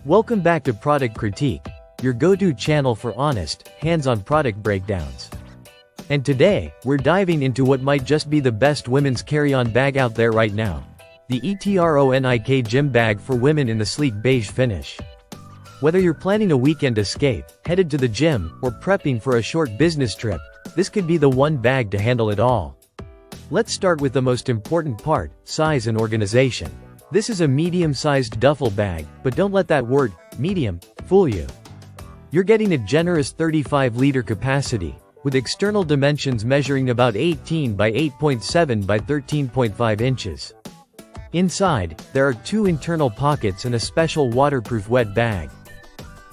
Welcome back to Product Critique, your go-to channel for honest, hands-on product breakdowns. And today, we're diving into what might just be the best women's carry-on bag out there right now. The ETRONIK gym bag for women in the sleek beige finish. Whether you're planning a weekend escape, headed to the gym, or prepping for a short business trip, this could be the one bag to handle it all. Let's start with the most important part, size and organization. This is a medium-sized duffel bag, but don't let that word, medium, fool you. You're getting a generous 35-liter capacity, with external dimensions measuring about 18 by 8.7 by 13.5 inches. Inside, there are 2 internal pockets and a special waterproof wet bag.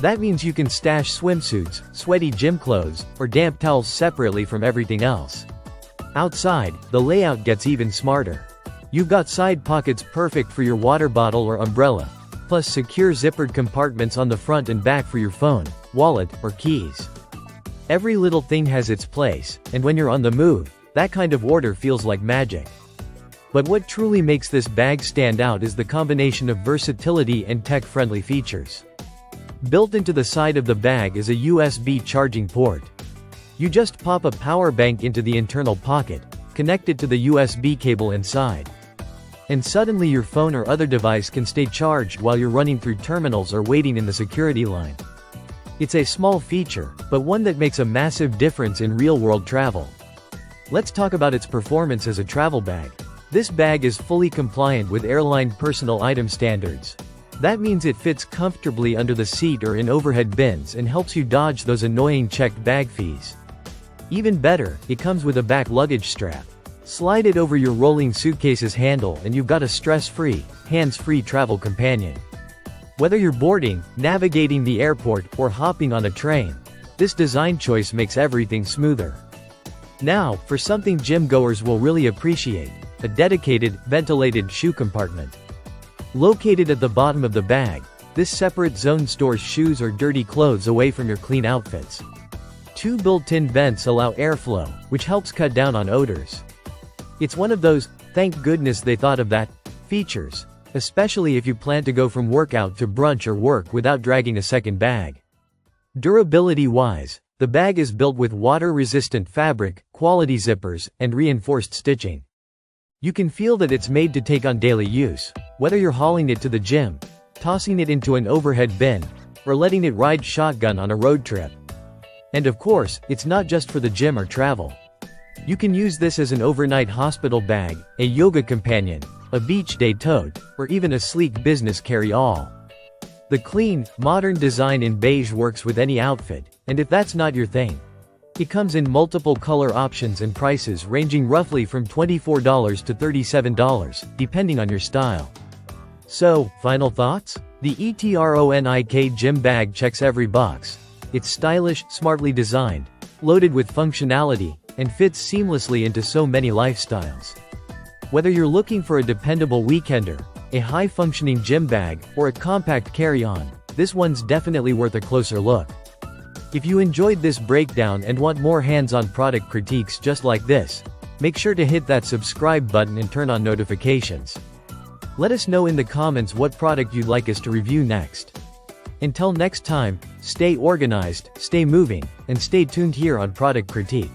That means you can stash swimsuits, sweaty gym clothes, or damp towels separately from everything else. Outside, the layout gets even smarter. You've got side pockets perfect for your water bottle or umbrella, plus secure zippered compartments on the front and back for your phone, wallet, or keys. Every little thing has its place, and when you're on the move, that kind of order feels like magic. But what truly makes this bag stand out is the combination of versatility and tech-friendly features. Built into the side of the bag is a USB charging port. You just pop a power bank into the internal pocket, connect it to the USB cable inside. And suddenly your phone or other device can stay charged while you're running through terminals or waiting in the security line. It's a small feature, but one that makes a massive difference in real-world travel. Let's talk about its performance as a travel bag. This bag is fully compliant with airline personal item standards. That means it fits comfortably under the seat or in overhead bins and helps you dodge those annoying checked bag fees. Even better, it comes with a back luggage strap. Slide it over your rolling suitcase's handle and you've got a stress-free, hands-free travel companion. Whether you're boarding, navigating the airport, or hopping on a train, this design choice makes everything smoother. Now, for something gym goers will really appreciate, a dedicated, ventilated shoe compartment. Located at the bottom of the bag, this separate zone stores shoes or dirty clothes away from your clean outfits. 2 built-in vents allow airflow, which helps cut down on odors. It's one of those, thank goodness they thought of that, features, especially if you plan to go from workout to brunch or work without dragging a second bag. Durability-wise, the bag is built with water-resistant fabric, quality zippers, and reinforced stitching. You can feel that it's made to take on daily use, whether you're hauling it to the gym, tossing it into an overhead bin, or letting it ride shotgun on a road trip. And of course, it's not just for the gym or travel. You can use this as an overnight hospital bag, a yoga companion, a beach day tote, or even a sleek business carry-all. The clean, modern design in beige works with any outfit, and if that's not your thing, it comes in multiple color options and prices ranging roughly from $24 to $37, depending on your style. So, final thoughts? The ETRONIK gym bag checks every box. It's stylish, smartly designed, loaded with functionality, and fits seamlessly into so many lifestyles. Whether you're looking for a dependable weekender, a high-functioning gym bag, or a compact carry-on, this one's definitely worth a closer look. If you enjoyed this breakdown and want more hands-on product critiques just like this, make sure to hit that subscribe button and turn on notifications. Let us know in the comments what product you'd like us to review next. Until next time, stay organized, stay moving, and stay tuned here on Product Critique.